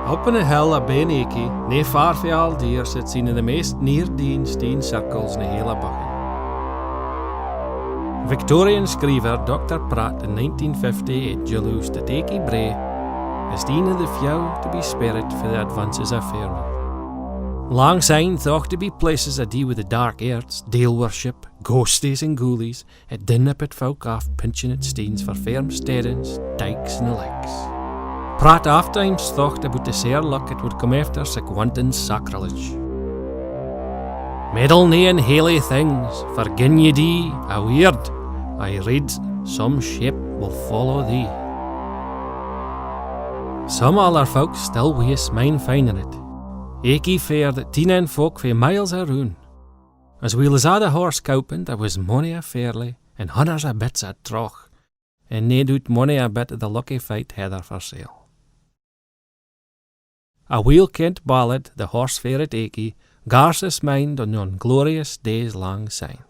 Up in the hill of Ben Aikey, nae far fae Aldeer, sits een of the meest neerdien steen circles in the hele Buchan. Victorian schrijver Dr. Pratt in 1958 jaloused that Aikey Brae is een of the few to be spared for the advances of firmen. Lang syne thought to be places that deal with the dark arts, deal worship, ghosties and ghoulies, at dinner pit folk off pinching at steens for firm steadings, dykes and the likes. Pratt ofttimes thought about the sair luck it would come after sic wanton sacrilege. Meddle nae in haly things, for gin ye dee, a weird, I read, some shape will follow thee. Some other folks still waste mine finding it. Aikey fared that 10 folk fae miles around. As well as a the horse cowpen, there was money a fairly, and hundreds of bits a troch, and nae doot money a bit of the lucky fight heather for sale. A weel-kent ballad, the horse fair at Aikey, gars his mind on yon glorious days lang syne.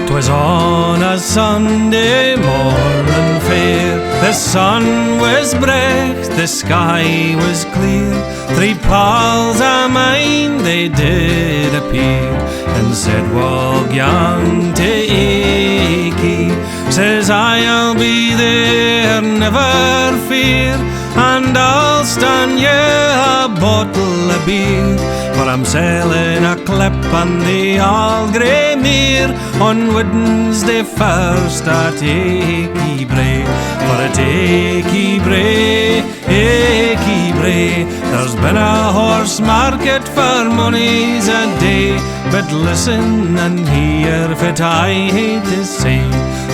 'Twas on a Sunday morning fair, the sun was bright, the sky was clear. 3 pals of mine they did appear, and said, "Walk young to Aikey." Says I'll be there, never fear, and I'll stand you a bottle of beer. For I'm selling a clip on the All Grey Mere on Wednesday first at Aikey Brae. For at Aikey Brae, Aikey Brae, there's been a horse market for monies a day. But listen and hear fit I hate to say,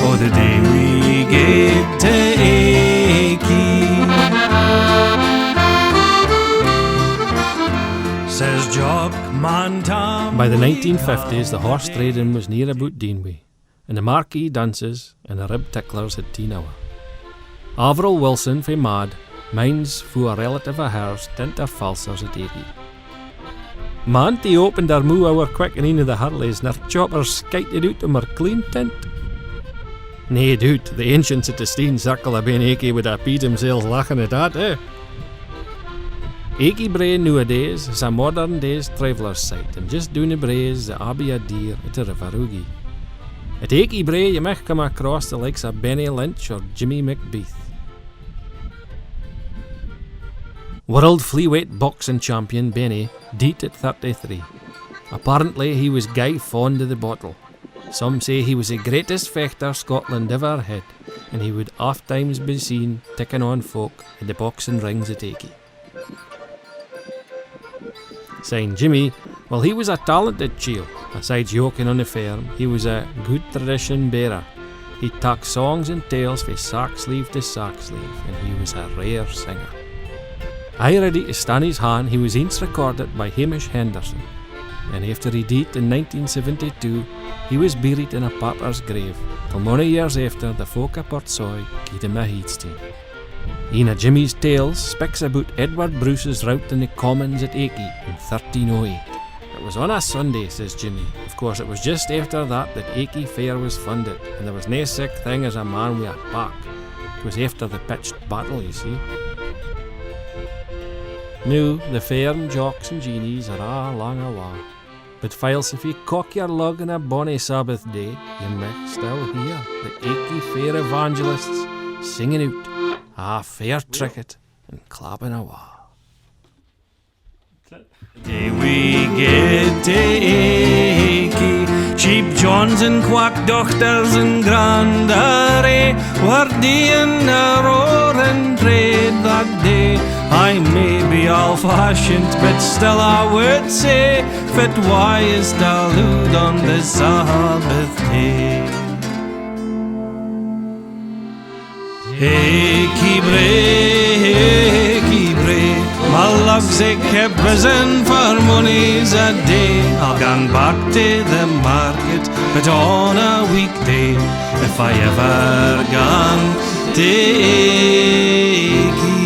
oh, the day we gaed tae Aikey. Says Jock Man Tom. By the 1950s, the horse trading was near about Deanway, and the marquee dances and the rib ticklers had 10 hour. Averil Wilson fae Mad, mine's fu a relative of hers, dint her falsers at Aikey. Manty opened her moo hour quick in the Harleys, and her choppers skited out of her clean tint. Nae doubt, the ancients at the steen circle of Ben Aikey would have peed themselves laughing at that, eh? Aikey Brae nowadays is a modern day's traveller's site, and just down the brae is the Abbey of Deer at the River Oogie. At Aikey Brae you might come across the likes of Benny Lynch or Jimmy McBeath. World Fleaweight boxing champion Benny died at 33. Apparently he was guy fond of the bottle. Some say he was the greatest fechter Scotland ever had, and he would oft times be seen ticking on folk in the boxing rings at Aikey. Saying Jimmy, well, he was a talented chiel. Besides yoking on the farm, he was a good tradition bearer. He'd talk songs and tales from sack sleeve to sack sleeve, and he was a rare singer. Aye ready to stand his hand, he was once recorded by Hamish Henderson, and after he died in 1972, he was buried in a pauper's grave, till many years after the folk of Portsoy gave him a headstone. Een of Jimmy's tales speaks about Edward Bruce's rout in the Commons at Aikey in 1308. It was on a Sunday, says Jimmy. Of course, it was just after that Aikey Fair was funded, and there was no sick thing as a man with a pack. It was after the pitched battle, you see. Now, the fair and jocks and genies are all long awa, but whilst if you cock your lug on a bonny Sabbath day, you may still hear the Aikey Fair evangelists singing out fair tricket and clapping awa. Day we gaed tae Aikey, Cheap Johns and quack doctors and grand array were doing a roaring trade that day. I may be old-fashioned, but still I would say fit wise to allude on the Sabbath day. Aikey Brae, my lugs they kept risen for monies a day. I'll gone back to the market, but on a weekday, if I ever gone to Aikey.